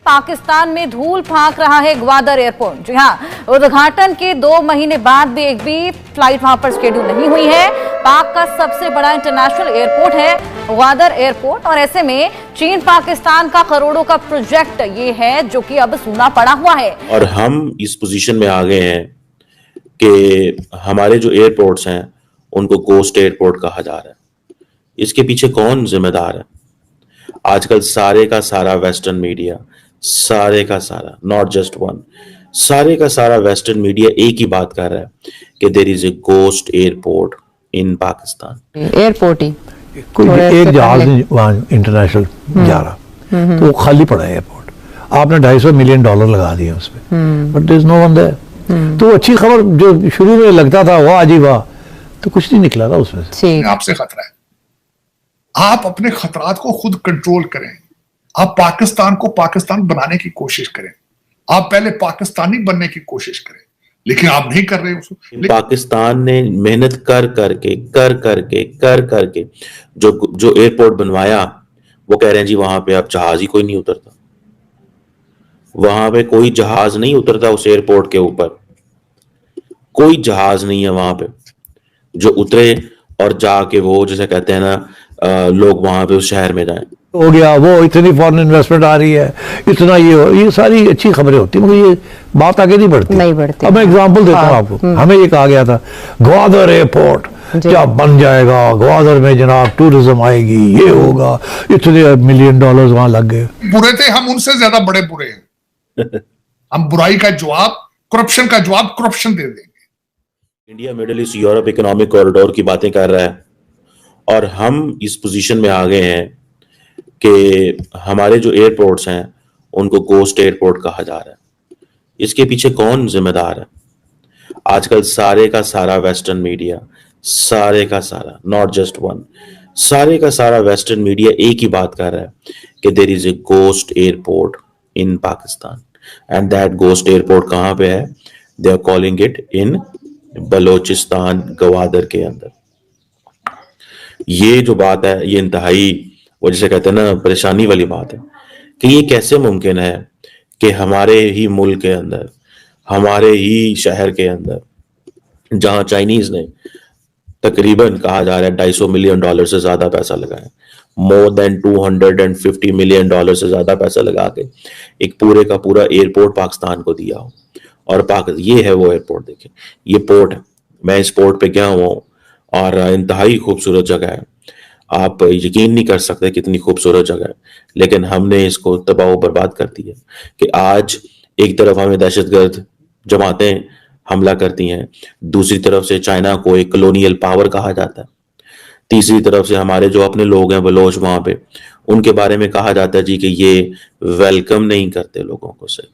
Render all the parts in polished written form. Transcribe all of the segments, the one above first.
पाकिस्तान में धूल फांक रहा है ग्वादर एयरपोर्ट। जी हाँ, उद्घाटन के 2 महीने बाद भी एक भी फ्लाइट वहां पर शेड्यूल नहीं हुई है। पाक का सबसे बड़ा इंटरनेशनल एयरपोर्ट है ग्वादर एयरपोर्ट, और ऐसे में चीन पाकिस्तान का करोड़ों का प्रोजेक्ट ये है जो कि अब सूना पड़ा हुआ है। और हम इस पोजीशन में आ गए हैं कि हमारे जो एयरपोर्ट्स हैं उनको गोस्ट एयरपोर्ट कहा जा रहा है। इसके पीछे कौन जिम्मेदार है? आजकल सारे का सारा वेस्टर्न मीडिया, सारे का सारा, नॉट जस्ट वन, सारे का सारा वेस्टर्न मीडिया एक ही बात कर रहा है कि there is a ghost airport in Pakistan. Airport ही कोई एक जहाज वहाँ इंटरनेशनल जा रहा तो वो खाली पड़ा है एयरपोर्ट। आपने $250 मिलियन लगा दिए उस पर, but there is no one there. तो अच्छी खबर जो शुरू में लगता था वाह जी वाह, तो कुछ नहीं निकला था उसमें से। आपसे खतरा है, आप अपने खतरात को खुद कंट्रोल करें। आप पाकिस्तान को पाकिस्तान बनाने की कोशिश करें। आप पहले पाकिस्तानी बनने की कोशिश करें, लेकिन आप नहीं कर रहे उसको। पाकिस्तान ने मेहनत कर करके जो एयरपोर्ट बनवाया, वो कह रहे हैं जी वहां पे अब जहाज ही कोई नहीं उतरता। वहां पे कोई जहाज नहीं उतरता उस एयरपोर्ट के ऊपर, कोई जहाज नहीं है वहां पे जो उतरे और जाके वो जैसे कहते हैं ना लोग वहां पे उस शहर में जाएं। हो गया वो, इतनी फॉरेन इन्वेस्टमेंट आ रही है, इतना ये सारी अच्छी खबरें होती, मगर ये बात आगे नहीं बढ़ती। अब मैं एग्जांपल देता हूँ आपको। हमें ये कहा गया था ग्वादर एयरपोर्ट जब बन जाएगा, ग्वादर में जनाब टूरिज्म आएगी, ये होगा, इतने $1 मिलियन वहां लग गए। बुरे थे हम, उनसे ज्यादा बड़े बुरे हैं। हम बुराई का जवाब, करप्शन का जवाब करप्शन दे देंगे। India middle east Europe economic corridor की बातें कर रहा है, और हम इस पोजीशन में आ गए हैं कि हमारे जो एयरपोर्ट्स हैं उनको गोस्ट एयरपोर्ट कहा जा रहा है। इसके पीछे कौन जिम्मेदार है? आजकल सारे का सारा वेस्टर्न मीडिया, सारे का सारा, नॉट जस्ट वन, सारे का सारा वेस्टर्न मीडिया एक ही बात कर रहा है कि there is a ghost airport in Pakistan, and that ghost airport कहां पे है? They are calling it in Balochistan, Gwadar के अंदर। ये जो बात है ये इंतहाई, वो जिसे कहते हैं ना, परेशानी वाली बात है कि ये कैसे मुमकिन है कि हमारे ही मुल्क के अंदर, हमारे ही शहर के अंदर, जहां चाइनीज ने तकरीबन कहा जा रहा है $250 मिलियन से ज्यादा पैसा लगाया, मोर देन $250 मिलियन से ज्यादा पैसा लगा के एक पूरे का पूरा एयरपोर्ट पाकिस्तान को दिया हो। और ये है वो एयरपोर्ट, देखिए ये पोर्ट है। मैं इस पोर्ट पे गया हुआ हूँ और इंतहाई खूबसूरत जगह है। आप यकीन नहीं कर सकते कितनी खूबसूरत जगह है, लेकिन हमने इसको तबाह बर्बाद कर दिया कि आज एक तरफ हमें दहशतगर्द जमातें हमला करती हैं, दूसरी तरफ से चाइना को एक कॉलोनियल पावर कहा जाता है, तीसरी तरफ से हमारे जो अपने लोग हैं बलोच वहां पे, उनके बारे में कहा जाता है जी कि ये वेलकम नहीं करते लोगों को सही,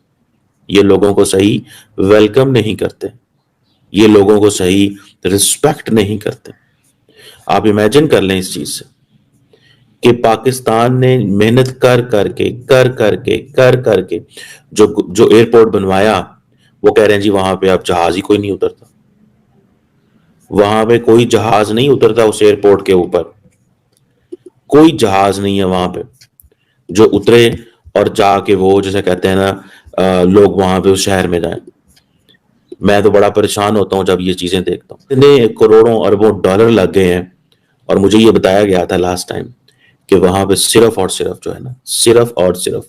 ये लोगों को सही वेलकम नहीं करते, ये लोगों को सही रिस्पेक्ट नहीं करते। आप इमेजिन कर लें इस चीज से कि पाकिस्तान ने मेहनत कर करके जो एयरपोर्ट बनवाया, वो कह रहे हैं जी वहां पे अब जहाज ही कोई नहीं उतरता। वहां पे कोई जहाज नहीं उतरता उस एयरपोर्ट के ऊपर, कोई जहाज नहीं है वहां पे जो उतरे और जाके वो जैसे कहते हैं ना लोग वहां पे उस शहर में जाएं। मैं तो बड़ा परेशान होता हूं जब ये चीजें देखता हूं। इतने करोड़ों अरबों डॉलर लग गए हैं, और मुझे ये बताया गया था लास्ट टाइम कि वहां पे सिर्फ और सिर्फ जो है ना, सिर्फ और सिर्फ,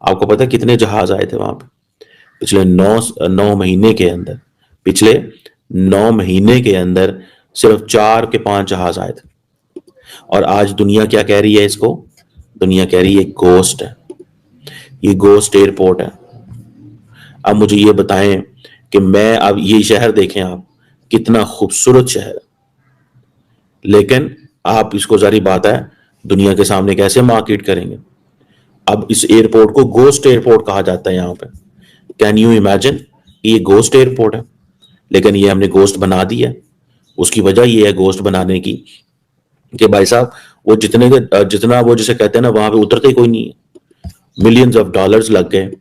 आपको पता है कितने जहाज आए थे वहां पे पिछले 9 महीने के अंदर? पिछले 9 महीने के अंदर सिर्फ 4 के 5 जहाज आए थे। और आज दुनिया क्या कह रही है इसको? दुनिया कह रही है गोस्ट है, ये गोस्ट एयरपोर्ट है। अब मुझे ये बताएं कि मैं, अब ये शहर देखें आप, कितना खूबसूरत शहर है, लेकिन आप इसको, जारी बात है, दुनिया के सामने कैसे मार्केट करेंगे? अब इस एयरपोर्ट को गोस्ट एयरपोर्ट कहा जाता है यहाँ पे। Can you imagine? ये गोस्ट एयरपोर्ट है, लेकिन ये हमने गोस्ट बना दिया। उसकी वजह ये है गोस्ट बनाने की कि भाई साहब वो जितना वो जिसे कहते हैं ना, वहां पे उतरते ही कोई नहीं है, मिलियंस ऑफ डॉलर्स लग गए।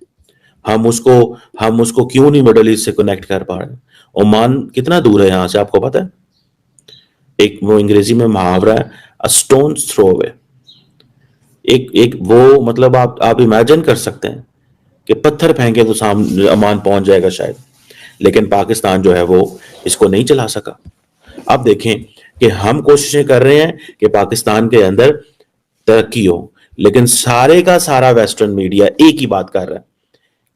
हम उसको क्यों नहीं मिडल ईस्ट से कनेक्ट कर पा रहे? ओमान कितना दूर है यहाँ से, आपको पता है? एक वो अंग्रेजी में मुहावरा है, अ स्टोन्स थ्रो अवे। एक वो मतलब आप इमेजिन कर सकते हैं कि पत्थर फेंके तो सामने अमान पहुंच जाएगा शायद, लेकिन पाकिस्तान जो है वो इसको नहीं चला सका। अब देखें कि हम कोशिशें कर रहे हैं कि पाकिस्तान के अंदर तरक्की हो, लेकिन सारे का सारा वेस्टर्न मीडिया एक ही बात कर रहा है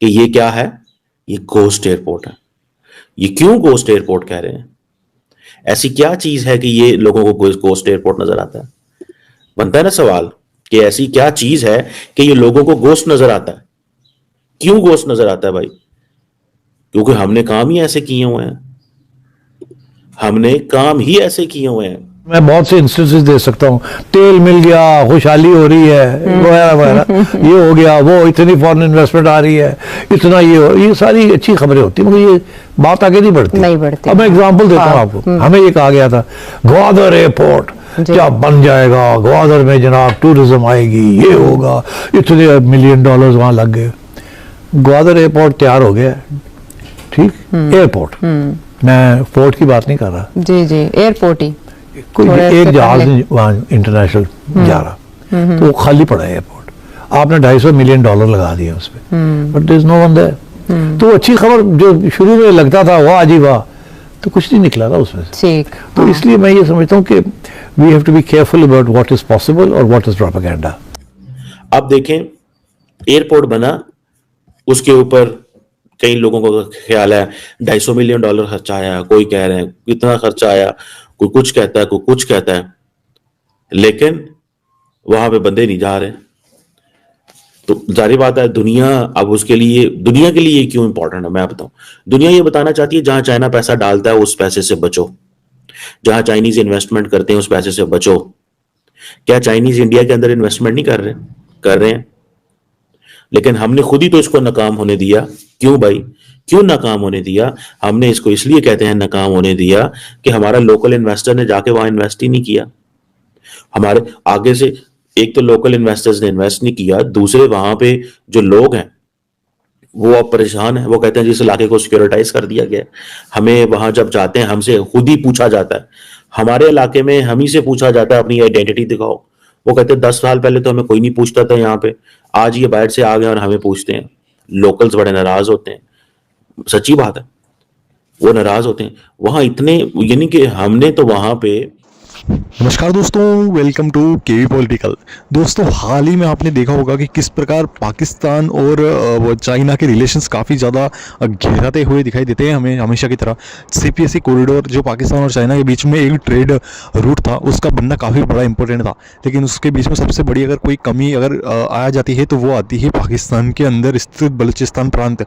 कि ये क्या है, ये गोस्ट एयरपोर्ट है। ये क्यों गोस्ट एयरपोर्ट कह रहे हैं? ऐसी क्या चीज है कि ये लोगों को गोस्ट एयरपोर्ट नजर आता है? बनता है ना सवाल कि ऐसी क्या चीज है कि ये लोगों को गोस्ट नजर आता है? क्यों गोस्ट नजर आता है भाई? क्योंकि हमने काम ही ऐसे किए हुए हैं, हमने काम ही ऐसे किए हुए हैं। मैं बहुत से इंस्टेंसेस दे सकता हूँ, तेल मिल गया, खुशहाली हो रही है, वगैरह वगैरह, ये हो गया, वो इतनी फॉरेन इन्वेस्टमेंट आ रही है, इतना ये सारी अच्छी खबरें होती है, मगर ये बात आगे नहीं बढ़ती। अब मैं एग्जांपल देता हूँ आपको। हमें ये कहा गया था ग्वादर एयरपोर्ट जब बन जाएगा, ग्वादर में जनाब टूरिज्म आएगी, ये होगा, इतने $1 मिलियन वहां लग गए। ग्वादर एयरपोर्ट तैयार हो गया, ठीक, एयरपोर्ट, मैं फोर्ट की बात नहीं कर रहा, जी एयरपोर्ट ही, कोई एक जहाज वहां इंटरनेशनल जा रहा, तो वो खाली पड़ा है एयरपोर्ट, आपने $250 मिलियन लगा दिया उस पर, but there is no one there. तो अच्छी खबर जो शुरू में लगता था वाह जी वाह, तो कुछ नहीं निकला था उसमें से। तो इसलिए मैं ये समझता हूँ कि we have to be careful about what is possible और व्हाट इज प्रोपेगेंडा। अब देखें, एयरपोर्ट बना, उसके ऊपर कई लोगों को ख्याल है $250 मिलियन खर्चा आया, कोई कह रहे हैं कितना खर्चा आया, कोई कुछ कहता है, कोई कुछ कहता है, लेकिन वहां पे बंदे नहीं जा रहे। तो जारी बात है, दुनिया अब उसके लिए, दुनिया के लिए क्यों इंपॉर्टेंट है मैं बताऊं। दुनिया ये बताना चाहती है जहां चाइना पैसा डालता है उस पैसे से बचो, जहां चाइनीज इन्वेस्टमेंट करते हैं उस पैसे से बचो। क्या चाइनीज इंडिया के अंदर इन्वेस्टमेंट नहीं कर रहे हैं? लेकिन हमने खुद ही तो इसको नाकाम होने दिया। क्यों भाई, क्यों नाकाम होने दिया? हमने इसको इसलिए कहते हैं नाकाम होने दिया कि हमारा लोकल इन्वेस्टर ने जाके वहां इन्वेस्ट ही नहीं किया। हमारे आगे से एक तो लोकल इन्वेस्टर्स ने इन्वेस्ट नहीं किया, दूसरे वहां पे जो लोग हैं वो अब परेशान है, वो कहते हैं जिस इलाके को सिक्योरिटाइज कर दिया गया। हमें वहां जब जाते हैं हमसे खुद ही पूछा जाता है, हमारे इलाके में हम ही से पूछा जाता है अपनी आइडेंटिटी दिखाओ। वो कहते हैं 10 साल पहले तो हमें कोई नहीं पूछता था यहाँ पे, आज ये बाहर से आ गए और हमें पूछते हैं। लोकल्स बड़े नाराज होते हैं, सच्ची बात है, वो नाराज होते हैं। वहां इतने, यानी कि हमने तो वहां पे। नमस्कार दोस्तों, वेलकम टू केवी पॉलिटिकल। दोस्तों, हाल ही में आपने देखा होगा कि किस प्रकार पाकिस्तान और चाइना के रिलेशंस काफ़ी ज़्यादा गहराते हुए दिखाई देते हैं हमें हमेशा की तरह। CPSC कॉरिडोर जो पाकिस्तान और चाइना के बीच में एक ट्रेड रूट था, उसका बनना काफ़ी बड़ा इंपॉर्टेंट था, लेकिन उसके बीच में सबसे बड़ी अगर कोई कमी अगर आ जाती है तो वो आती है पाकिस्तान के अंदर स्थित बलूचिस्तान प्रांत।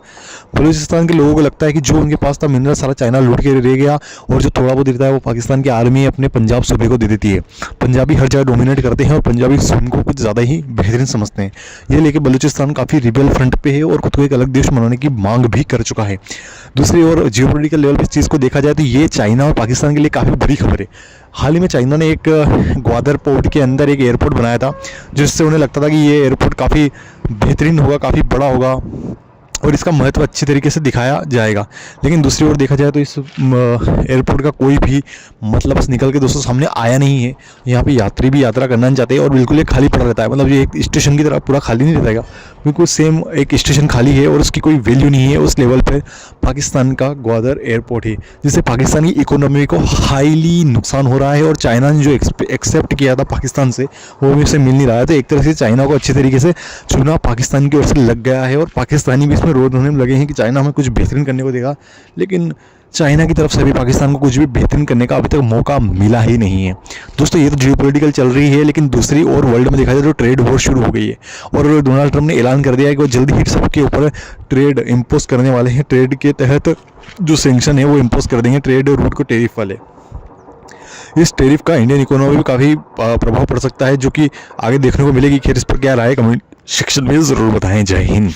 बलूचिस्तान के लोगों को लगता है कि जो उनके पास था मिनरल सारा चाइना लूट के रह गया, और जो थोड़ा बहुत देता है वो पाकिस्तान की आर्मी अपने पंजाब सूबे को दे देती है। पंजाबी हर जगह डोमिनेट करते हैं और पंजाबी स्वयं को कुछ ज़्यादा ही बेहतरीन समझते हैं। ये लेके बलूचिस्तान काफ़ी रिबेल फ्रंट पे है और खुद को एक अलग देश बनाने की मांग भी कर चुका है। दूसरी ओर जियोपॉलिटिकल लेवल पे इस चीज़ को देखा जाए तो ये चाइना और पाकिस्तान के लिए काफ़ी बड़ी खबर है। हाल ही में चाइना ने एक ग्वादर पोर्ट के अंदर एक एयरपोर्ट बनाया था, जिससे उन्हें लगता था कि ये एयरपोर्ट काफ़ी बेहतरीन होगा, काफ़ी बड़ा होगा और इसका महत्व अच्छी तरीके से दिखाया जाएगा। लेकिन दूसरी ओर देखा जाए तो इस एयरपोर्ट का कोई भी मतलब निकल के दोस्तों सामने आया नहीं है। यहाँ पे यात्री भी यात्रा करना नहीं चाहते और बिल्कुल ये खाली पड़ा रहता है, मतलब ये एक स्टेशन की तरह पूरा खाली नहीं रहता है, बिल्कुल सेम एक स्टेशन खाली है और उसकी कोई वैल्यू नहीं है। उस लेवल पर पाकिस्तान का ग्वादर एयरपोर्ट है, जिससे पाकिस्तान की इकोनॉमी को हाईली नुकसान हो रहा है और चाइना ने जो एक्सेप्ट किया था पाकिस्तान से वो भी उसे मिल नहीं रहा है। तो एक तरह से चाइना को अच्छी तरीके से चुना पाकिस्तान की ओर से लग गया है और पाकिस्तानी भी इसमें रोड होने लगे हैं कि चाइना हमें कुछ बेहतरीन करने को देगा, लेकिन चाइना की तरफ से भी पाकिस्तान को कुछ भी बेहतरीन करने का अभी तक मौका मिला ही नहीं है। दोस्तों, ये तो जियोपॉलिटिकल चल रही है, लेकिन दूसरी ओर वर्ल्ड में देखा जाए तो ट्रेड वॉर शुरू हो गई है और डोनाल्ड ट्रंप ने ऐलान कर दिया है कि वो जल्दी ही सबके ऊपर ट्रेड इम्पोज करने वाले हैं। ट्रेड के तहत जो सैंक्शन है वो इम्पोज कर देंगे, ट्रेड रूट को टेरिफ वाले। इस टेरिफ का इंडियन इकोनॉमी में काफ़ी प्रभाव पड़ सकता है, जो कि आगे देखने को मिलेगी। खैर, इस पर क्या राय कमेंट सेक्शन में ज़रूर बताएं। जय हिंद।